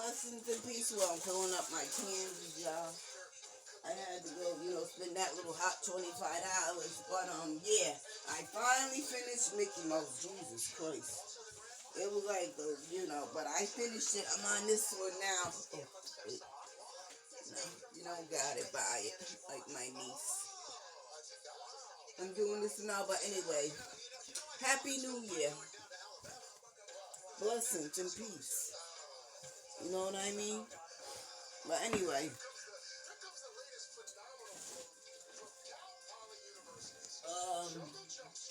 Blessings and peace while I'm filling up my candy jar. I had to go, spend that little hot $25. But yeah, I finally finished Mickey Mouse. Jesus Christ. It was like but I finished it. I'm on this one now. Oh, wait. No, you don't got it, buy it. Like my niece. I'm doing this now, but anyway. Happy New Year. Blessings and peace. You know what I mean? But anyway.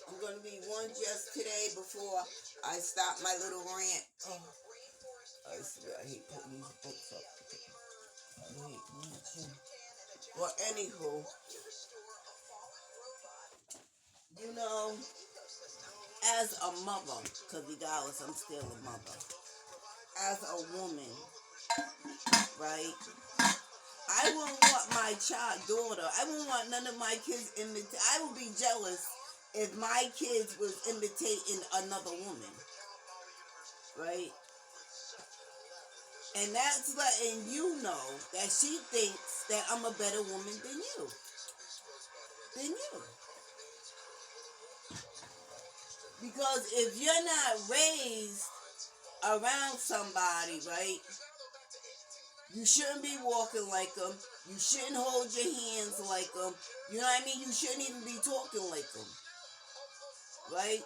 I'm going to be one just today before I stop my little rant. Oh, I swear I hate putting these books up. I hate reaching. Well, anywho, as a mother, because regardless, I'm still a mother. As a woman, right? I wouldn't want my daughter. I wouldn't want none of my kids imitate. I would be jealous if my kids was imitating another woman, right? And that's letting you know that she thinks that I'm a better woman than you. Because if you're not raised around somebody, right, you shouldn't be walking like them. You shouldn't hold your hands like them. You know what I mean? You shouldn't even be talking like them, right?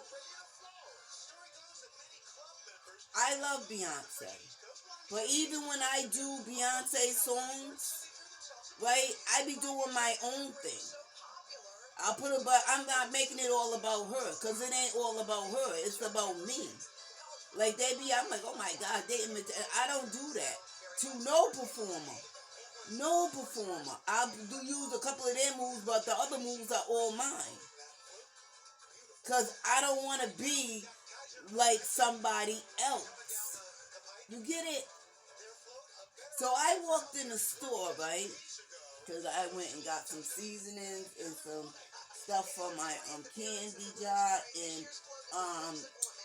I love Beyonce. But even when I do Beyonce songs, right, I be doing my own thing. But I'm not making it all about her, because it ain't all about her. It's about me. Like, I'm like, oh my God, I don't do that to no performer. No performer. I do use a couple of their moves, but the other moves are all mine. Because I don't want to be like somebody else. You get it? So I walked in the store, right? Because I went and got some seasonings and some stuff for my candy jar and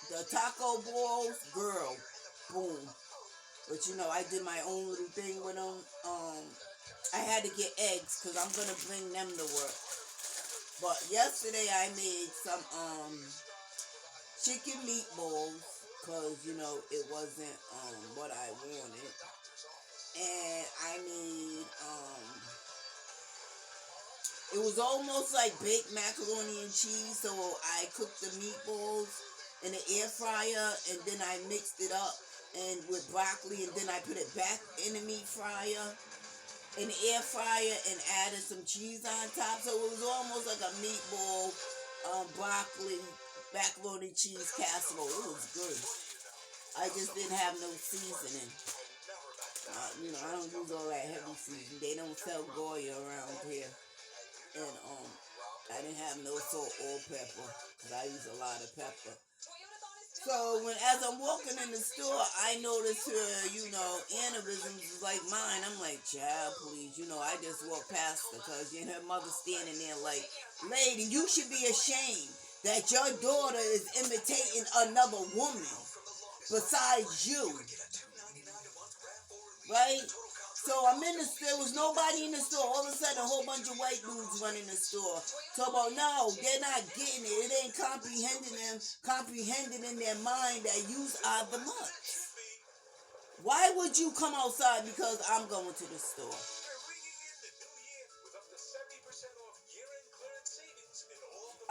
the taco balls. Girl, boom. But I did my own little thing with them. I had to get eggs because I'm gonna bring them to work. But yesterday I made some chicken meatballs because it wasn't what I wanted, and I made it was almost like baked macaroni and cheese. So I cooked the meatballs in the air fryer, and then I mixed it up and with broccoli, and then I put it back in the meat fryer, in the air fryer, and added some cheese on top. So it was almost like a meatball, broccoli, macaroni cheese casserole. It was good. I just didn't have no seasoning. I don't use all that heavy seasoning. They don't sell Goya around here. And I didn't have no salt or pepper because I use a lot of pepper. So as I'm walking in the store, I noticed her, aneurysms is like mine. I'm like, child, please, I just walked past her because her mother standing there like, lady, you should be ashamed that your daughter is imitating another woman besides you, right? So I'm in the store. There was nobody in the store. All of a sudden, a whole bunch of white dudes run in the store. Talk about, no, they're not getting it. It ain't comprehending in their mind that yous are the mutts. Why would you come outside because I'm going to the store?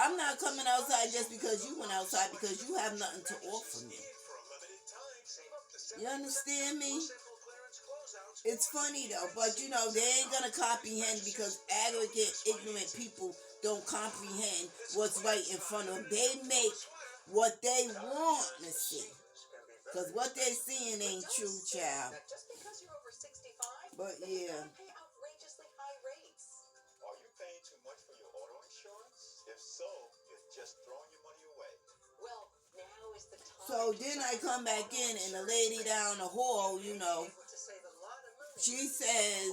I'm not coming outside just because you went outside, because you have nothing to offer me. You understand me? It's funny though, but they ain't gonna comprehend because arrogant, ignorant people don't comprehend what's right in front of them. They make what they want to see, because what they're seeing ain't true, child. But yeah. So then I come back in, and the lady down the hall, she says,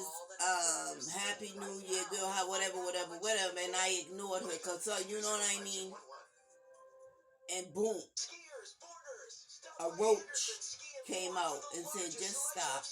Happy New Year, girl, whatever, and I ignored her, because, you know what I mean? And boom, a roach came out and said, just stop.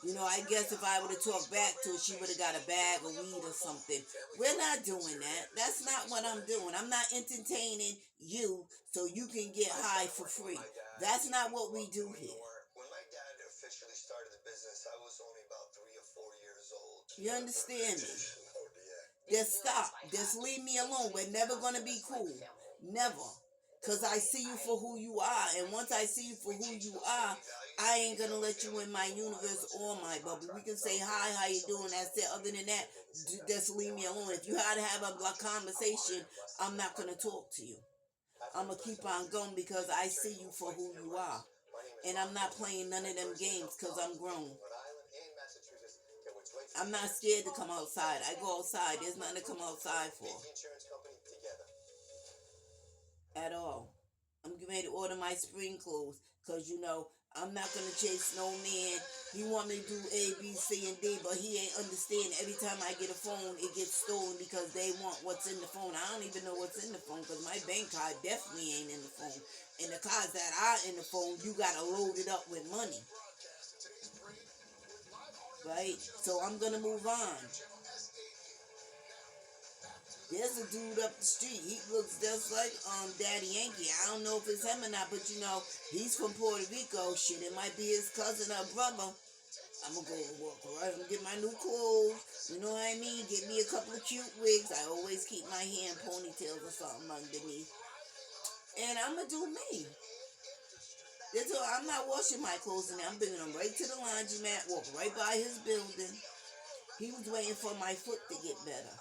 You know, I guess if I would have talked back to her, she would have got a bag of weed or something. We're not doing that. That's not what I'm doing. I'm not entertaining you so you can get high for free. That's not what we do here. When my dad officially started the business, I was only about 3 or 4 years old. You understand me? Oh, yeah. Just stop. Just leave me alone. We're never going to be cool. Never. Because I see you for who you are. And once I see you for who you are, I ain't going to let you in my universe or my bubble. We can say, hi, how you doing? That's it. Other than that, just leave me alone. If you had to have a conversation, I'm not going to talk to you. I'm going to keep on going because I see you for who you are. And I'm not playing none of them games because I'm grown. I'm not scared to come outside. I go outside. There's nothing to come outside for. At all. I'm getting ready to order my spring clothes because, you know, I'm not going to chase no man. He want me to do A, B, C, and D, but he ain't understand. Every time I get a phone, it gets stolen because they want what's in the phone. I don't even know what's in the phone because my bank card definitely ain't in the phone. And the cards that are in the phone, you got to load it up with money. Right? So I'm going to move on. There's a dude up the street. He looks just like Daddy Yankee. I don't know if it's him or not, but you know, he's from Puerto Rico. Shit, it might be his cousin or brother. I'm going to go and walk, right? I'm going to get my new clothes. You know what I mean? Get me a couple of cute wigs. I always keep my hair in ponytails or something underneath. And I'm going to do me. I'm not washing my clothes in there. I'm bringing them right to the laundromat, walk right by his building. He was waiting for my foot to get better.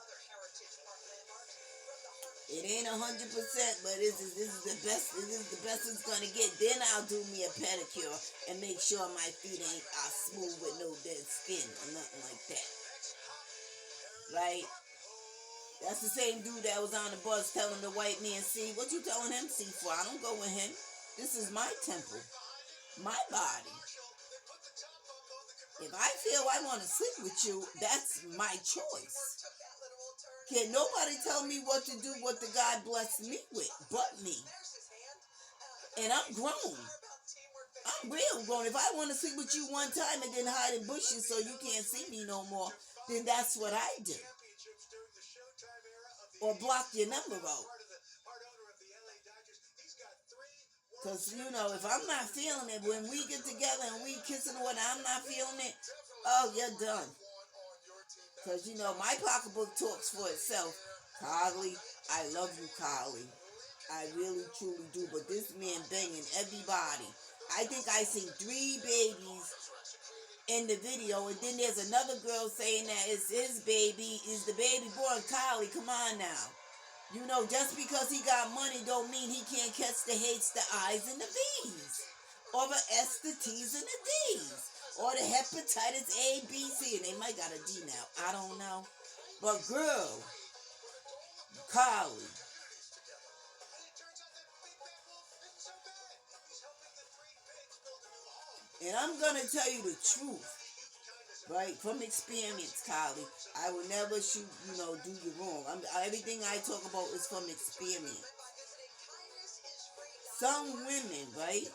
It ain't 100%, but this is the best. This is the best it's gonna get. Then I'll do me a pedicure and make sure my feet ain't smooth with no dead skin or nothing like that. Right? That's the same dude that was on the bus telling the white man, "See, what you telling him see for? I don't go with him. This is my temple, my body. If I feel I want to sleep with you, that's my choice." Can't nobody tell me what to do, what the God blessed me with, but me. And I'm grown. I'm real grown. If I want to sleep with you one time and then hide in bushes so you can't see me no more, then that's what I do. Or block your number out. Because, you know, if I'm not feeling it, when we get together and we kissing or whatever, I'm not feeling it, oh, you're done. Because, you know, my pocketbook talks for itself. Carly, I love you, Carly. I really, truly do. But this man banging everybody. I think I seen 3 babies in the video. And then there's another girl saying that it's his baby. Is the baby born? Carly, come on now. You know, just because he got money don't mean he can't catch the H's, the I's, and the B's. Or the S, the T's, and the D's. Or the hepatitis A, B, C, and they might got a D now. I don't know. But girl, Carly. And I'm going to tell you the truth. Right? From experience, Carly. I will never do you wrong. Everything I talk about is from experience. Some women, right,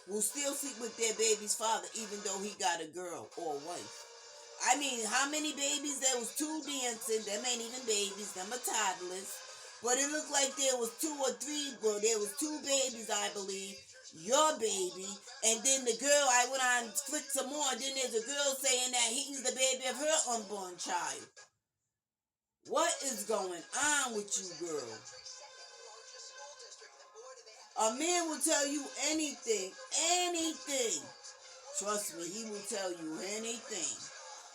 will still sleep with their baby's father even though he got a girl or a wife. I mean, how many babies? There was 2 dancing. Them ain't even babies. Them are toddlers. But it looked like there was 2 or 3. Well, there was 2 babies, I believe. Your baby. And then the girl, I went on flick some more. And then there's a girl saying that he's the baby of her unborn child. What is going on with you, girl? A man will tell you anything. Trust me, he will tell you anything.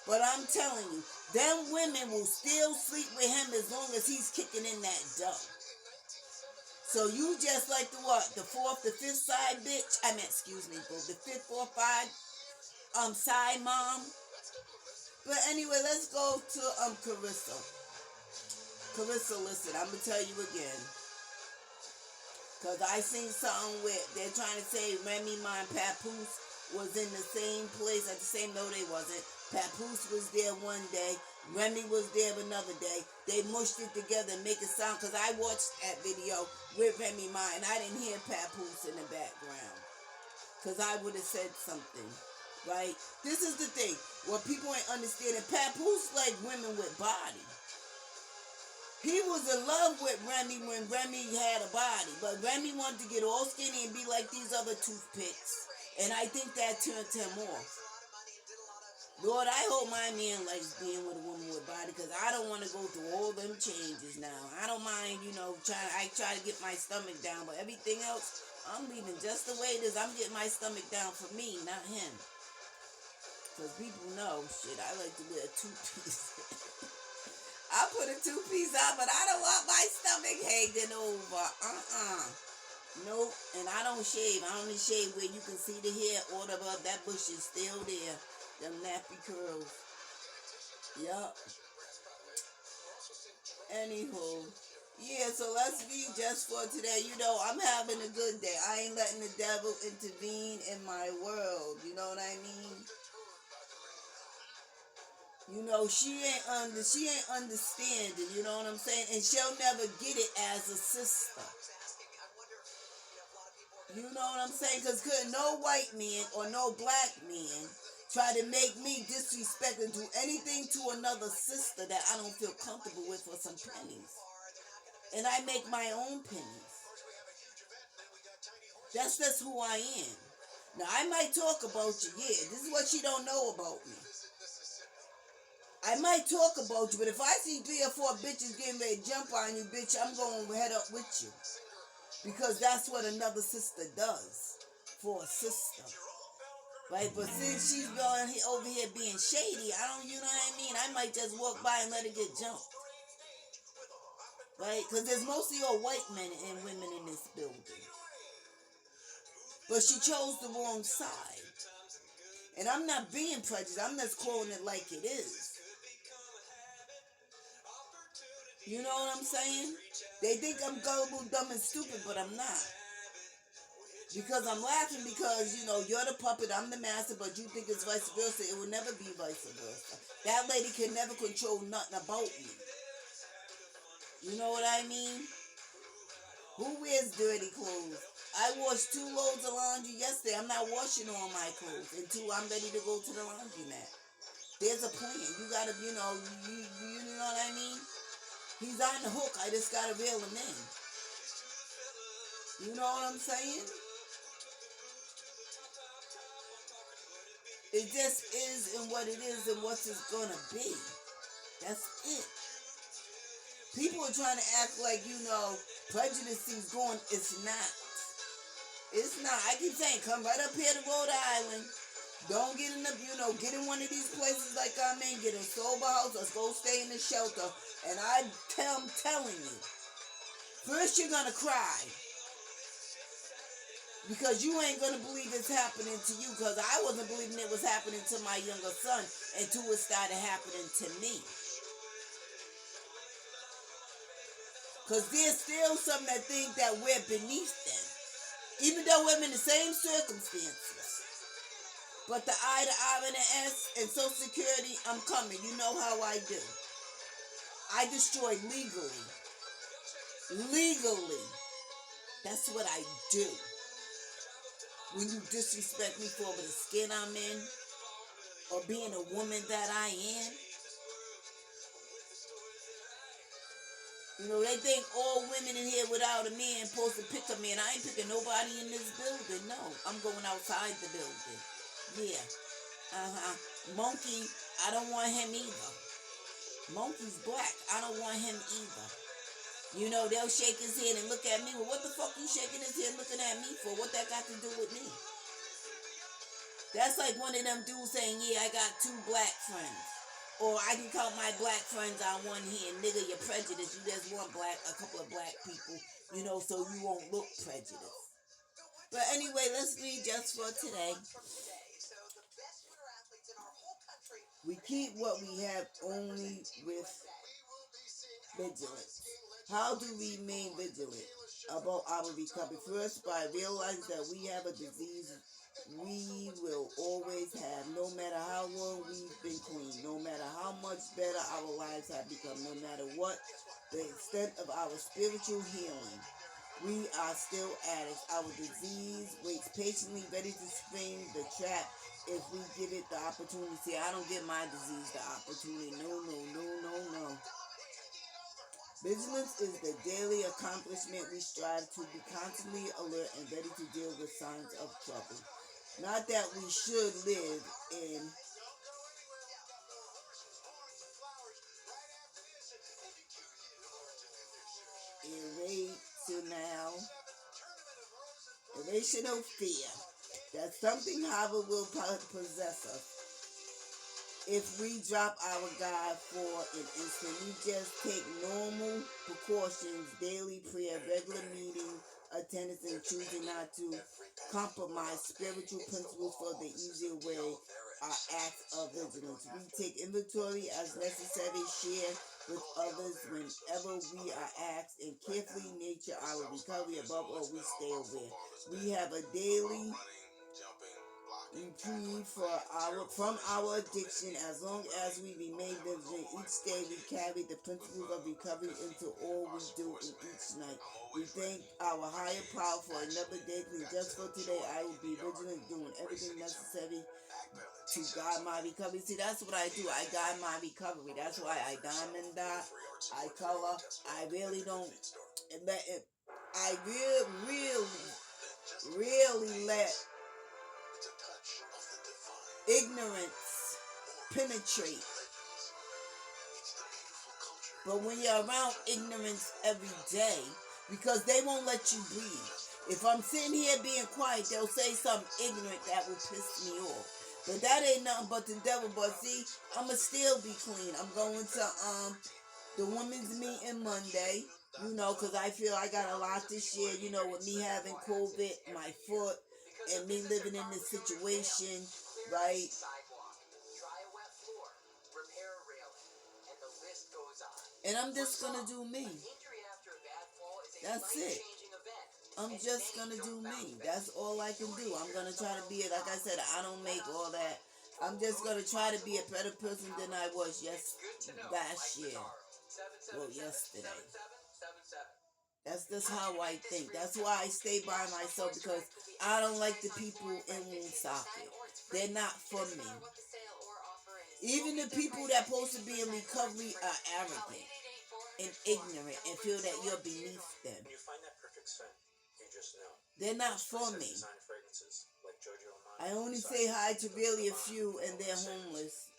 But I'm telling you, them women will still sleep with him as long as he's kicking in that dough. So you just like the what? The 4th, the 5th side bitch? The 5th or 5 side mom. But anyway, let's go to Carissa. Carissa, listen, I'm going to tell you again. Because I seen something where they're trying to say Remy Ma and Papoose was in the same place at the same. No, they wasn't. Papoose was there one day. Remy was there another day. They mushed it together and make it sound, because I watched that video with Remy Ma, and I didn't hear Papoose in the background, because I would have said something, right? This is the thing. What people ain't understanding, Papoose like women with body. He was in love with Remy when Remy had a body, but Remy wanted to get all skinny and be like these other toothpicks, and I think that turned him off. Lord, I hope my man likes being with a woman with body, because I don't want to go through all them changes now. I don't mind, I try to get my stomach down, but everything else, I'm leaving just the way it is. I'm getting my stomach down for me, not him. Because people know, shit, I like to wear a two-piece. I put a two-piece on, but I don't want my stomach hanging over. Nope. And I don't shave. I only shave where you can see the hair or the that bush is still there. Them nappy curls. Yup. Anywho. Yeah, so let's be just for today. I'm having a good day. I ain't letting the devil intervene in my world. You know what I mean? She ain't understanding, you know what I'm saying? And she'll never get it as a sister. You know what I'm saying? Because couldn't no white man or no black man try to make me disrespect and do anything to another sister that I don't feel comfortable with for some pennies. And I make my own pennies. That's just who I am. Now, I might talk about you, yeah. This is what she don't know about me. I might talk about you, but if I see 3 or 4 bitches getting ready to jump on you, bitch, I'm going to head up with you. Because that's what another sister does for a sister. Right? But since she's going over here being shady, you know what I mean? I might just walk by and let her get jumped. Right? Because there's mostly all white men and women in this building. But she chose the wrong side. And I'm not being prejudiced. I'm just calling it like it is. You know what I'm saying? They think I'm gullible, dumb, and stupid, but I'm not. Because I'm laughing because, you're the puppet, I'm the master, but you think it's vice versa. It will never be vice versa. That lady can never control nothing about me. You know what I mean? Who wears dirty clothes? I washed 2 loads of laundry yesterday. I'm not washing all my clothes until I'm ready to go to the laundromat. There's a plan. You gotta, you know what I mean? He's on the hook. I just gotta reel him in. You know what I'm saying? It just is and what it is and what it's gonna be. That's it. People are trying to act like, prejudice is going. It's not. It's not. I keep saying, come right up here to Rhode Island. Don't get in get in one of these places like I'm in. Get a sober house or go stay in the shelter. And I'm telling you, first you're gonna cry. Because you ain't gonna believe it's happening to you. Because I wasn't believing it was happening to my younger son until it started happening to me. Because there's still some that think that we're beneath them. Even though we're in the same circumstances. But the I, the R, and the S, and Social Security, I'm coming. You know how I do. I destroy legally. Legally. That's what I do. When you disrespect me for the skin I'm in, or being a woman that I am. They think all women in here without a man supposed to pick a man. I ain't picking nobody in this building. No, I'm going outside the building. Yeah. Monkey, I don't want him either. Monkey's black. I don't want him either. They'll shake his head and look at me. Well, what the fuck you shaking his head looking at me for? What that got to do with me? That's like one of them dudes saying, yeah, I got 2 black friends. Or I can count my black friends on one hand. Nigga, you're prejudiced. You just want a couple of black people, so you won't look prejudiced. But anyway, let's read just for today. We keep what we have only with vigilance. How do we remain vigilant? about our recovery. First, by realizing that we have a disease we will always have, no matter how long we've been clean, no matter how much better our lives have become, no matter what the extent of our spiritual healing. We are still addicts. Our disease waits patiently, ready to spring the trap if we give it the opportunity. See, I don't give my disease the opportunity. No. Vigilance is the daily accomplishment. We strive to be constantly alert and ready to deal with signs of trouble. Not that we should live in irrational fear that something horrible will possess us. If we drop our guard for an instant, we just take normal precautions, daily prayer, regular meeting attendance, and choosing not to compromise spiritual principles for the easier way are acts of vigilance. We take inventory as necessary, share with others whenever we are asked, and carefully nurture our recovery. Above all, we stay aware. We have a daily reprieve from our addiction as long as we remain vigilant. Each day we carry the principles of recovery into all we do in each night. We thank our higher power for another day. Just for today, I will be vigilant, doing everything necessary to guide my recovery. See, that's what I do. I guide my recovery. That's why I diamond dot, I color. I really don't let it. I really let ignorance penetrate. But when you're around ignorance every day, because they won't let you breathe. If I'm sitting here being quiet, they'll say something ignorant that will piss me off. But that ain't nothing but the devil. But see, I'ma still be clean. I'm going to the women's meeting Monday, because I feel I got a lot this year, with me having COVID, my foot, and me living in this situation, right? And I'm just gonna do me. That's it. I'm just gonna do me. That's all I can do. I'm gonna try to be, like I said, I don't make all that. I'm just gonna try to be a better person than I was last year. Well, yesterday. That's just how I think. That's why I stay by myself, because I don't like the people in Woonsocket. They're not for me. Even the people that supposed to be in recovery are arrogant and ignorant and feel that you're beneath them. They're not for me. I only say hi to really a few, and they're homeless.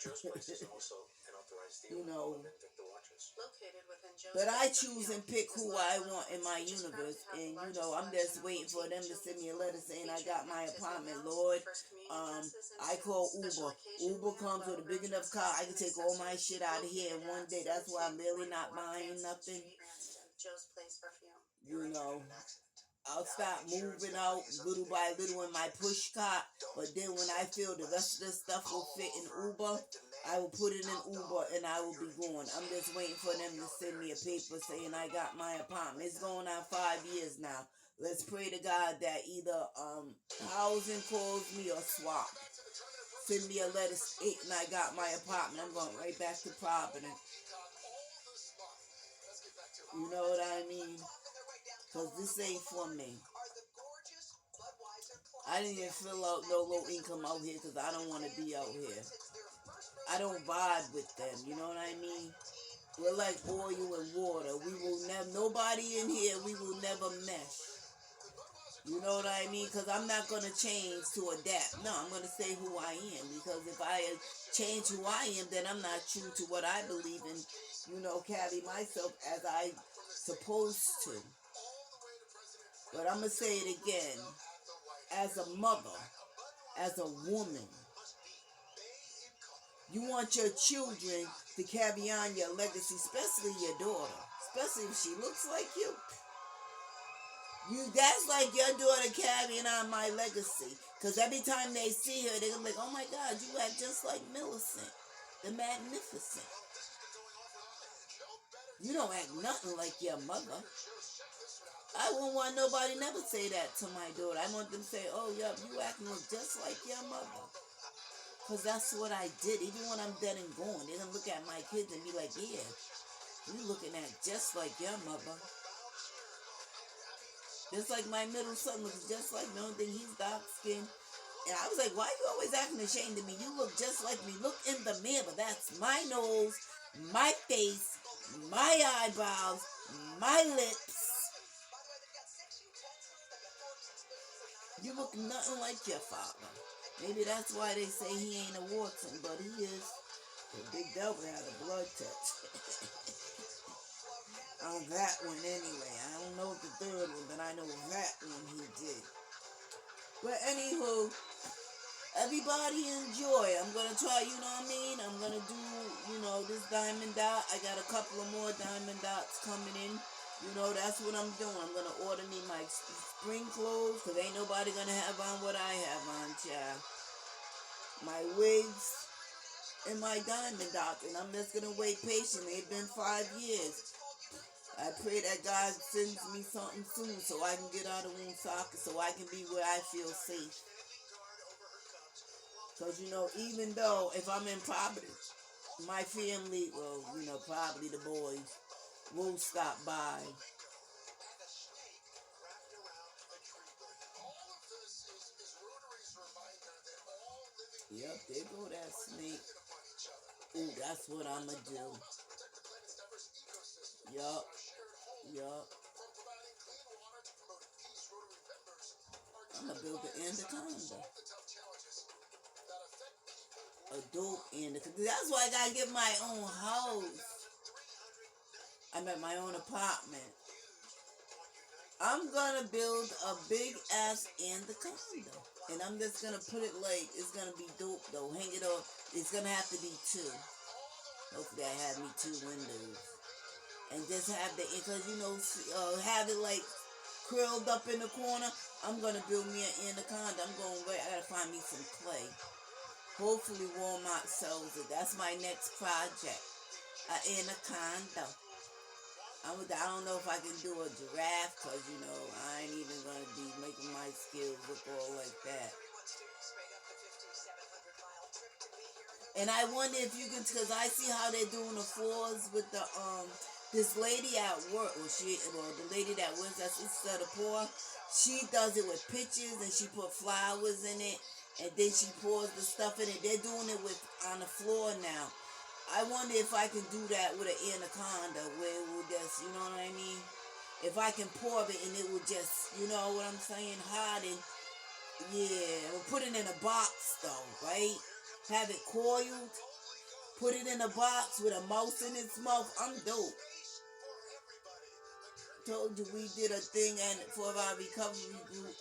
But I choose and pick who I want in my universe. And, I'm just waiting for them to send me a letter saying I got my apartment, Lord. I call Uber. Uber comes with a big enough car. I can take all my shit out of here in one day. That's why I'm really not buying nothing. I'll start moving out little by little in my push cart. But then when I feel the rest of the stuff will fit in Uber, I will put it in Uber and I will be going. I'm just waiting for them to send me a paper saying I got my apartment. It's going on 5 years now. Let's pray to God that either housing calls me or swap. Send me a letter stating I got my apartment. I'm going right back to Providence. You know what I mean? Because this ain't for me. I didn't even fill out no low income out here because I don't want to be out here. I don't vibe with them. You know what I mean? We're like oil and water. We will never, nobody in here, we will never mesh. You know what I mean? Because I'm not going to change to adapt. No, I'm going to say who I am. Because if I change who I am, then I'm not true to what I believe in. Carry myself as I supposed to. But I'm going to say it again. As a mother, as a woman, you want your children to carry on your legacy, especially your daughter. Especially if she looks like you. That's like your daughter carrying on my legacy. Because every time they see her, they're going to be like, oh my God, you act just like Millicent, the Magnificent. You don't act nothing like your mother. I wouldn't want nobody never say that to my daughter. I want them to say, oh, yup, you acting just like your mother. Because that's what I did. Even when I'm dead and gone, they're going to look at my kids and be like, yeah, you looking at just like your mother. Just like my middle son looks just like me. Only thing he's dark skinned. And I was like, why are you always acting ashamed of me? You look just like me. Look in the mirror. That's my nose, my face, my eyebrows, my lips. You look nothing like your father. Maybe that's why they say he ain't a Watson, but he is. The Big Devil had a blood test. On that one anyway. I don't know the third one, but I know that one he did. But anywho, everybody enjoy. I'm going to try, you know what I mean? I'm going to do, this diamond dot. I got a couple of more diamond dots coming in. That's what I'm doing. I'm going to order me my spring clothes because ain't nobody going to have on what I have on, child. My wigs and my diamond dot. And I'm just going to wait patiently. It's been 5 years. I pray that God sends me something soon so I can get out of Woonsocket so I can be where I feel safe. Because, even though if I'm in Providence, my family, probably the boys, will stop by. Yep, there go that snake. Ooh, that's what I'm going to do. Yup. I'm going to build an anaconda. A dope anaconda. That's why I got to get my own house. I'm at my own apartment. I'm going to build a big ass anaconda. And I'm just going to put it it's going to be dope though. Hang it up. It's going to have to be 2. Hopefully I have me 2 windows. And just have because have it curled up in the corner. I'm going to build me an anaconda. I got to find me some clay. Hopefully Walmart sells it. That's my next project. An anaconda. I don't know if I can do a giraffe because, I ain't even going to be making my skills look all like that. And I wonder if you can, because I see how they're doing the floors with the, this lady at work, the lady that works at Sister of the Poor, she does it with pictures and she put flowers in it and then she pours the stuff in it. They're doing it on the floor now. I wonder if I can do that with an anaconda where it will just, you know what I mean? If I can pour it and it will just, you know what I'm saying, harden. Yeah, we'll put it in a box though, right? Have it coiled, put it in a box with a mouse in its mouth. I'm dope. Told you we did a thing for our recovery group,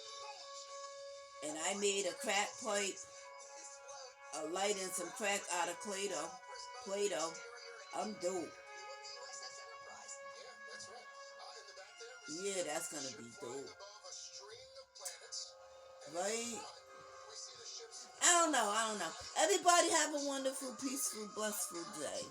and I made a crack pipe, a light, and some crack out of Play-Doh. I'm dope. Yeah, that's gonna be dope. Right? I don't know. Everybody have a wonderful, peaceful, blissful day.